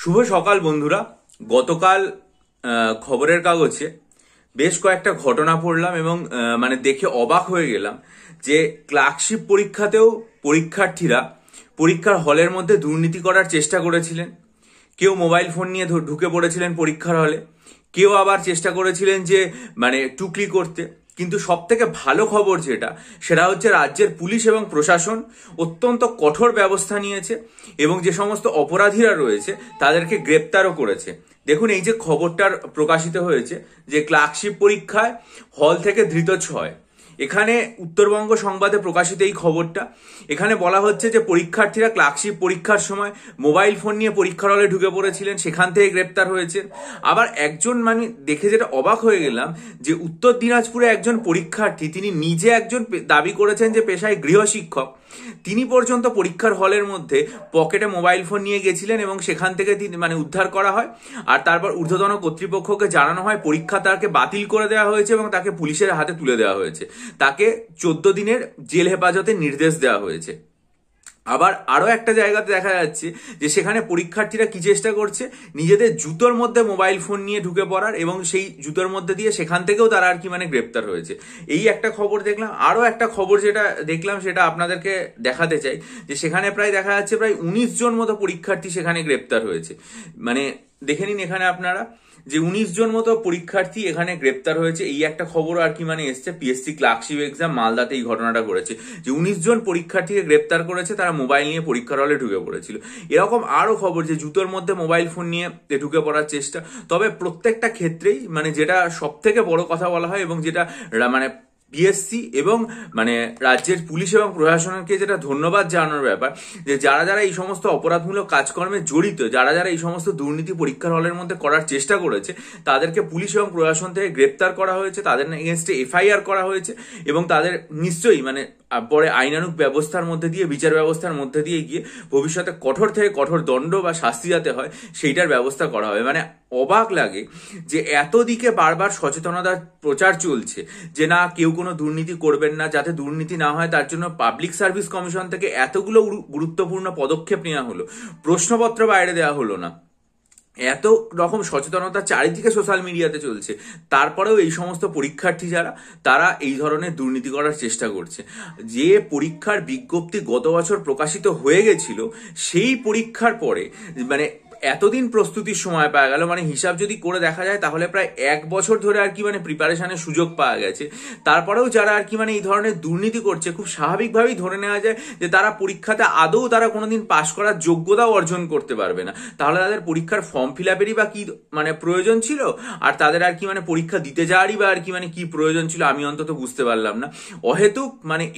শুভ সকাল বন্ধুরা। গতকাল খবরের কাগজে বেশ কয়েকটা ঘটনা পড়লাম এবং দেখে অবাক হয়ে গেলাম যে ক্লার্কশিপ পরীক্ষাতেও পরীক্ষার্থীরা পরীক্ষার হলের মধ্যে দুর্নীতি করার চেষ্টা করেছিলেন। কেউ মোবাইল ফোন নিয়ে ঢুকে পড়েছিলেন পরীক্ষার হলে, কেউ আবার চেষ্টা করেছিলেন যে টুকলি করতে। কিন্তু সব থেকে ভালো খবর সেটা হচ্ছে রাজ্যের পুলিশ এবং প্রশাসন অত্যন্ত কঠোর ব্যবস্থা নিয়েছে এবং যে সমস্ত অপরাধীরা রয়েছে তাদেরকে গ্রেপ্তারও করেছে। দেখুন, এই যে খবরটার প্রকাশিত হয়েছে যে ক্লার্কশিপ পরীক্ষায় হল থেকে ধৃত 6, এখানে উত্তরবঙ্গ সংবাদে প্রকাশিত এই খবরটা। এখানে বলা হচ্ছে যে পরীক্ষার্থীরা ক্লার্কশিপ পরীক্ষার সময় মোবাইল ফোন নিয়ে পরীক্ষার হলে ঢুকে পড়েছিলেন, সেখান থেকে গ্রেপ্তার হয়েছে। আবার একজন দেখে যেটা অবাক হয়ে গেলাম যে উত্তর দিনাজপুরে একজন পরীক্ষার্থী, তিনি নিজে একজন দাবি করেছেন যে পেশায় গৃহশিক্ষক, তিনি পর্যন্ত পরীক্ষার হলের মধ্যে পকেটে মোবাইল ফোন নিয়ে গেছিলেন এবং সেখান থেকে তিনি উদ্ধার করা হয়। আর তারপর ঊর্ধ্বতন কর্তৃপক্ষকে জানানো হয়, পরীক্ষা তাকে বাতিল করে দেওয়া হয়েছে এবং তাকে পুলিশের হাতে তুলে দেওয়া হয়েছে। তাকে 14 দিনের জেল হেফাজতের নির্দেশ দেওয়া হয়েছে। আবার আরো একটা জায়গাতে দেখা যাচ্ছে যে সেখানে পরীক্ষার্থীরা কি চেষ্টা করছে, নিজেদের জুতোর মধ্যে মোবাইল ফোন নিয়ে ঢুকে পড়ার এবং সেই জুতোর মধ্যে দিয়ে সেখান থেকেও তারা গ্রেপ্তার হয়েছে। এই একটা খবর দেখলাম। আরো একটা খবর যেটা দেখলাম সেটা আপনাদেরকে দেখাতে চাই, যে সেখানে প্রায় দেখা যাচ্ছে প্রায় 19 জন মতো পরীক্ষার্থী সেখানে গ্রেপ্তার হয়েছে। দেখে নিন এখানে আপনারা যে 19 জন মতো পরীক্ষার্থী এখানে গ্রেপ্তার হয়েছে। এই একটা খবর এসছে। পিএসসি ক্লার্কশিপ এক্সাম মালদাতে এই ঘটনাটা ঘটেছে যে 19 জন পরীক্ষার্থীকে গ্রেপ্তার করেছে, তারা মোবাইল নিয়ে পরীক্ষার হলে ঢুকে পড়েছিল। এরকম আরো খবর যে জুতোর মধ্যে মোবাইল ফোন নিয়ে ঢুকে পড়ার চেষ্টা। তবে প্রত্যেকটা ক্ষেত্রেই যেটা সব থেকে বড় কথা বলা হয় এবং যেটা পিএসসি এবং রাজ্যের পুলিশ এবং প্রশাসনকে যেটা ধন্যবাদ জানানোর ব্যাপার, যে যারা যারা এই সমস্ত অপরাধমূলক কাজকর্মে জড়িত, যারা যারা এই সমস্ত দুর্নীতি পরীক্ষার হলের মধ্যে করার চেষ্টা করেছে, তাদেরকে পুলিশ এবং প্রশাসন থেকে গ্রেপ্তার করা হয়েছে, তাদের এগেনস্টে এফআইআর করা হয়েছে এবং তাদের নিশ্চয়ই পরে আইনানুগ ব্যবস্থার মধ্যে দিয়ে, বিচার ব্যবস্থার মধ্যে দিয়ে গিয়ে ভবিষ্যতে কঠোর থেকে কঠোর দণ্ড বা শাস্তি যাতে হয় সেইটার ব্যবস্থা করা হবে। অবাক লাগে যে এত দিকে বারবার সচেতনতার প্রচার চলছে যে না, কেউ কোনো দুর্নীতি করবেন না, যাতে দুর্নীতি না হয় তার জন্য পাবলিক সার্ভিস কমিশন থেকে এতগুলো গুরুত্বপূর্ণ পদক্ষেপ নেওয়া হলো, প্রশ্নপত্র বাইরে দেওয়া হলো না, এত রকম সচেতনতা চারিদিকে সোশ্যাল মিডিয়াতে চলছে, তারপরেও এই সমস্ত পরীক্ষার্থী যারা, তারা এই ধরনের দুর্নীতি করার চেষ্টা করছে। যে পরীক্ষার বিজ্ঞপ্তি গত বছর প্রকাশিত হয়ে গেছিল, সেই পরীক্ষার পরে এতদিন প্রস্তুতির সময় পাওয়া গেল, হিসাব যদি করে দেখা যায় তাহলে প্রায় 1 বছর ধরে প্রিপারেশনের সুযোগ পাওয়া গেছে। তারপরেও যারা এই ধরনের দুর্নীতি করছে, খুব স্বাভাবিকভাবেই ধরে নেওয়া যায় যে তারা পরীক্ষাতে আদৌ তারা কোনোদিন পাশ করার যোগ্যতাও অর্জন করতে পারবে না। তাহলে তাদের পরীক্ষার ফর্ম ফিল আপেরই বা কি প্রয়োজন ছিল, আর তাদের পরীক্ষা দিতে যাওয়ারই বা কি প্রয়োজন ছিল, আমি অন্তত বুঝতে পারলাম না। অহেতুক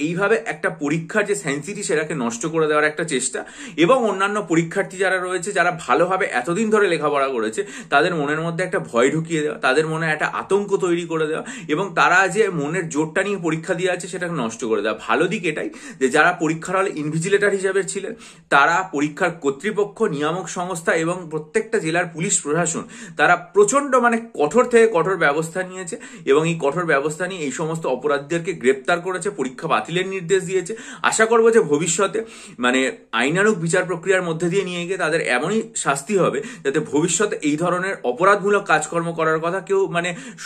এইভাবে একটা পরীক্ষার যে সেন্সিটি সেটাকে নষ্ট করে দেওয়ার একটা চেষ্টা, এবং অন্যান্য পরীক্ষার্থী যারা রয়েছে, যারা ভালোভাবে এতদিন ধরে লেখাপড়া করেছে, তাদের মনের মধ্যে একটা ভয় ঢুকিয়ে দেওয়া, তাদের মনে একটা আতঙ্ক তৈরি করে দেওয়া এবং তারা যে মনের জোরটা নিয়ে পরীক্ষা দিয়ে আছে সেটাকে নষ্ট করে দেওয়া। ভালো দিক এটাই যে যারা পরীক্ষার হলে ইনভিজিলেটর হিসেবে ছিলেন, তারা পরীক্ষার কর্তৃপক্ষ, নিয়ামক সংস্থা এবং প্রত্যেকটা জেলার পুলিশ প্রশাসন, তারা প্রচন্ড কঠোর থেকে কঠোর ব্যবস্থা নিয়েছে এবং এই কঠোর ব্যবস্থা নিয়ে এই সমস্ত অপরাধীদেরকে গ্রেপ্তার করেছে, পরীক্ষা বাতিলের নির্দেশ দিয়েছে। আশা করবো যে ভবিষ্যতে আইনানুগ বিচার প্রক্রিয়ার মধ্যে দিয়ে নিয়ে গিয়ে তাদের এমনই শাস্তি হবে যাতে ভবিষ্যতে এই ধরনের অপরাধমূলক কাজকর্ম করার কথা কেউ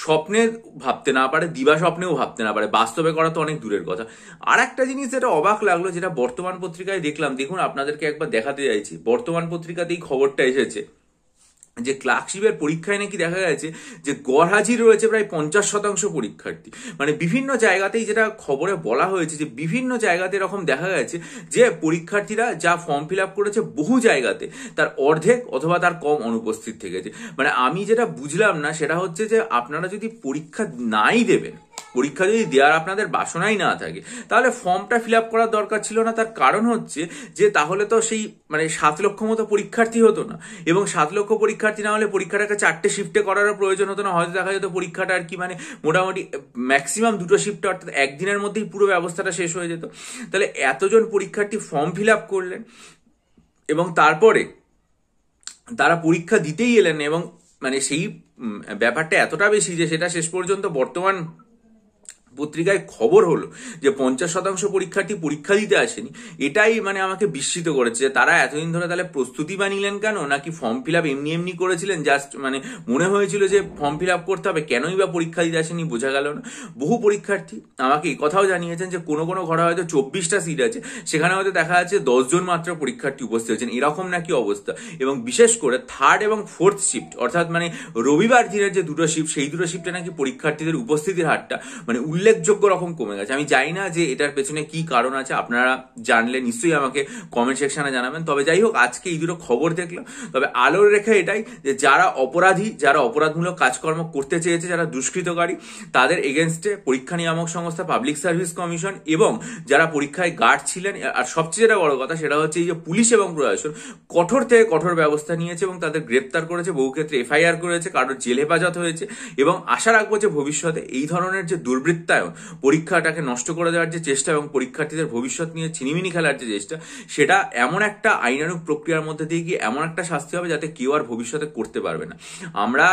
স্বপ্নে ভাবতে না পারে, দিবা স্বপ্নেও ভাবতে না পারে। বাস্তবে করা তো অনেক দূরের কথা। আর একটা জিনিস যেটা অবাক লাগলো, যেটা বর্তমান পত্রিকায় দেখলাম, দেখুন আপনাদেরকে একবার দেখাতে চাইছি। বর্তমান পত্রিকাতেই খবরটা এসেছে যে ক্লার্কশিপের পরীক্ষায় নাকি দেখা গেছে যে গড় হাজির রয়েছে প্রায় 50% পরীক্ষার্থী। বিভিন্ন জায়গাতেই যেটা খবরে বলা হয়েছে যে বিভিন্ন জায়গাতে এরকম দেখা গেছে যে পরীক্ষার্থীরা যা ফর্ম ফিল আপ করেছে, বহু জায়গাতে তার অর্ধেক অথবা তার কম অনুপস্থিত থেকেছে। আমি যেটা বুঝলাম না সেটা হচ্ছে যে আপনারা যদি পরীক্ষা নাই দেবেন, পরীক্ষা যদি দেওয়ার আপনাদের বাসনাই না থাকে, তাহলে ফর্মটা ফিল আপ করার দরকার ছিল না। তার কারণ হচ্ছে যে তাহলে তো সেই 7 লক্ষ মতো পরীক্ষার্থী হতো না, এবং 7 লক্ষ পরীক্ষার্থী না হলে পরীক্ষাটাকে 4টে শিফটে করারও প্রয়োজন হতো না। হয়তো দেখা যেত পরীক্ষাটা মোটামুটি ম্যাক্সিমাম 2টো শিফটে, অর্থাৎ একদিনের মধ্যেই পুরো ব্যবস্থাটা শেষ হয়ে যেত। তাহলে এতজন পরীক্ষার্থী ফর্ম ফিল আপ করলেন এবং তারপরে তারা পরীক্ষা দিতেই এলেন, এবং সেই ব্যাপারটা এতটা বেশি যে সেটা শেষ পর্যন্ত বর্তমান পত্রিকায় খবর হলো যে 50% পরীক্ষার্থী পরীক্ষা দিতে আসেনি, এটাই মানে আমাকে বিস্মিত করেছে। তারা এতদিন ধরে তাহলে প্রস্তুতি বানিলেন কেন, নাকি ফর্ম ফিল আপ এমনি এমনি করেছিলেন, জাস্ট মানে মনে হয়েছিল যে ফর্ম ফিল আপ করতে হবে, কেনই বা পরীক্ষা দিতে আসেনি বোঝা গেল না। বহু পরীক্ষার্থী আমাকে এই কথাও জানিয়েছেন যে কোনো কোনো ঘরে হয়তো 24টা সিট আছে, সেখানে হয়তো দেখা যাচ্ছে 10 জন মাত্র পরীক্ষার্থী উপস্থিত হয়েছেন, এরকম নাকি অবস্থা। এবং বিশেষ করে 3rd এবং 4th শিফট, অর্থাৎ মানে রবিবার দিনের যে দুটো শিফট, সেই দুটো শিফটে নাকি পরীক্ষার্থীদের উপস্থিতির হারটা মানে উল্লেখযোগ্য রকম কমে গেছে। আমি জানি না যে এটার পেছনে কি কারণ আছে, আপনারা জানলে নিশ্চয়ই আমাকে কমেন্ট সেকশনে জানাবেন। তবে যাই হোক, আজকে এই দুটো খবর দেখলাম। তবে আলোর রেখা এটাই যে যারা অপরাধী, যারা অপরাধমূলক কাজকর্ম করতে চেয়েছে, যারা দুষ্কৃতকারী, তাদের এগেনস্টে পরীক্ষা নিয়ামক সংস্থা, পাবলিক সার্ভিস কমিশন এবং যারা পরীক্ষায় গার্ড ছিলেন, আর সবচেয়ে যেটা বড় কথা সেটা হচ্ছে এই যে পুলিশ এবং প্রশাসন কঠোর থেকে কঠোর ব্যবস্থা নিয়েছে এবং তাদের গ্রেপ্তার করেছে, বহু ক্ষেত্রে এফআইআর করেছে, কারোর জেল হেফাজত হয়েছে। এবং আশা রাখবো যে ভবিষ্যতে এই ধরনের যে দুর্বৃত্তায়ন, পরীক্ষাটাকে নষ্ট করে দেওয়ার যে চেষ্টা এবং পরীক্ষার্থীদের ভবিষ্যৎ নিয়ে ছিনিমিনি খেলার যে চেষ্টা, সেটা এমন একটা আইনানুগ প্রক্রিয়ার মধ্যে দিয়ে গিয়ে এমন একটা শাস্তি হবে যাতে কেউ আর ভবিষ্যতে করতে পারবে না। আমরা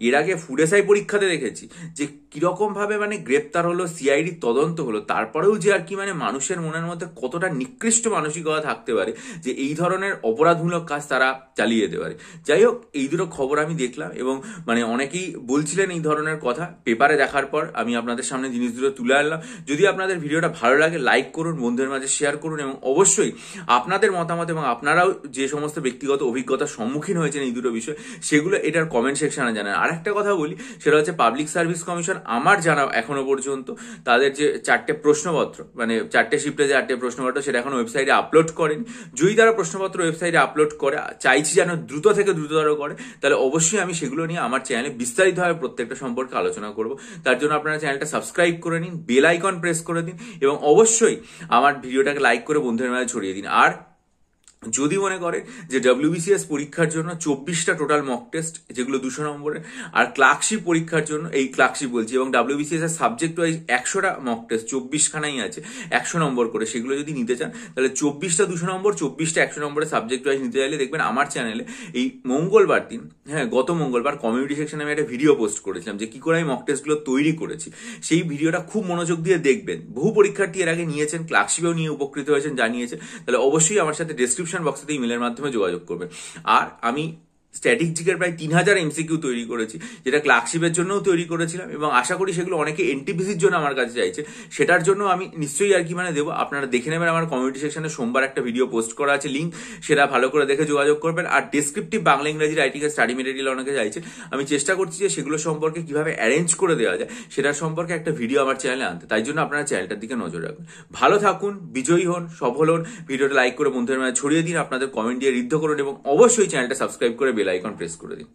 এর আগে ফুড এসআই পরীক্ষাতে দেখেছি যে কিরকম ভাবে মানে গ্রেপ্তার হলো, সিআইডি তদন্ত হলো, তারপরেও যে আর কি মানে মানুষের মনের মধ্যে কতটা নিকৃষ্ট মানসিকতা থাকতে পারে যে এই ধরনের অপরাধমূলক কাজ তারা চালিয়ে যেতে পারে। যাই হোক, এই দুটো খবর আমি দেখলাম এবং মানে অনেকেই বলছিলেন এই ধরনের কথা, পেপারে দেখার পর আমি আপনাদের সামনে জিনিস দুটো তুলে আনলাম। যদি আপনাদের ভিডিওটা ভালো লাগে লাইক করুন, বন্ধুদের মাঝে শেয়ার করুন এবং অবশ্যই আপনাদের মতামত এবং আপনারাও যে সমস্ত ব্যক্তিগত অভিজ্ঞতার সম্মুখীন হয়েছেন এই দুটো বিষয়, সেগুলো এটার কমেন্ট সেকশনে জানান। আর একটা কথা বলি, সেটা হচ্ছে পাবলিক সার্ভিস কমিশন আমার জানা এখনো পর্যন্ত তাদের যে 4টে প্রশ্নপত্র, মানে 4টে শিফটে যে 8টে প্রশ্নপত্র, সেটা এখন ওয়েবসাইটে আপলোড করেনি। যদি তারা প্রশ্নপত্র ওয়েবসাইটে আপলোড করে, চাইছি যেন দ্রুত থেকে দ্রুততর করে, তাহলে অবশ্যই আমি সেগুলো নিয়ে আমার চ্যানেলে বিস্তারিতভাবে প্রত্যেকটা সম্পর্কে আলোচনা করব। তার জন্য আপনারা চ্যানেলটা সাবস্ক্রাইব করে নিন, বেল আইকন প্রেস করে দিন এবং অবশ্যই আমার ভিডিওটাকে লাইক করে বন্ধুদের মাঝে ছড়িয়ে দিন। আর যদি মনে করেন যে WBCS পরীক্ষার জন্য 24টা টোটাল মক টেস্ট, যেগুলো 200 নম্বরের, আর ক্লার্কশিপ পরীক্ষার জন্য, এই ক্লার্কশিপ বলছি, এবং WBCS এর সাবজেক্ট ওয়াইজ 100টা মক টেস্ট, 24খানাই আছে 100 নম্বর করে, সেগুলো যদি নিতে চান তাহলে 24টা 200 নম্বর, 24টা 100 নম্বরের সাবজেক্ট ওয়াইজ নিতে চাইলে দেখবেন আমার চ্যানেলে এই মঙ্গলবার দিন, গত মঙ্গলবার কমিউনিটি সেকশনে আমি একটা ভিডিও পোস্ট করেছিলাম যে কি করে আমি মক টেস্টগুলো তৈরি করেছি। সেই ভিডিওটা খুব মনোযোগ দিয়ে দেখবেন। বহু পরীক্ষার্থী এর আগে নিয়েছেন, ক্লার্কশিপেও নিয়ে উপকৃত হয়েছেন, জানিয়েছেন। তাহলে অবশ্যই আমার সাথে ডেসক্রিপশন বক্সে ইমেলের মাধ্যমে যোগাযোগ করবেন। আর আমি স্ট্যাটিস্টিকের প্রায় 3000 এমসিকিউ তৈরি করেছি, যেটা ক্লার্কশিপের জন্যও তৈরি করেছিলাম এবং আশা করি সেগুলো অনেকে এনটিপিসির জন্য আমার কাছে চাইছে, সেটার জন্য আমি নিশ্চয়ই আর কি মানে দেবো। আপনারা দেখে নেবেন, আমার কমিউনিটি সেকশনে সোমবার একটা ভিডিও পোস্ট করা আছে, লিঙ্ক, সেটা ভালো করে দেখে যোগাযোগ করবেন। আর ডেসক্রিপটিভ বাংলা ইংরেজি রাইটিং এর স্টাডি মেটেরিয়াল অনেকে চাইছে, আমি চেষ্টা করছি যে সেগুলো সম্পর্কে কিভাবে অ্যারেঞ্জ করে দেওয়া যায় সেটার সম্পর্কে একটা ভিডিও আমার চ্যানেলে আনতে। তাই জন্য আপনারা চ্যানেলটার দিকে নজর রাখবেন। ভালো থাকুন, বিজয়ী হন, সফল হন। ভিডিওটা লাইক করে বন্ধুদের মাঝে ছড়িয়ে দিন, আপনাদের কমেন্ট দিয়ে ঋদ্ধ করুন এবং অবশ্যই চ্যানেলটা সাবস্ক্রাইব করে বেল আইকন প্রেস করে দিন।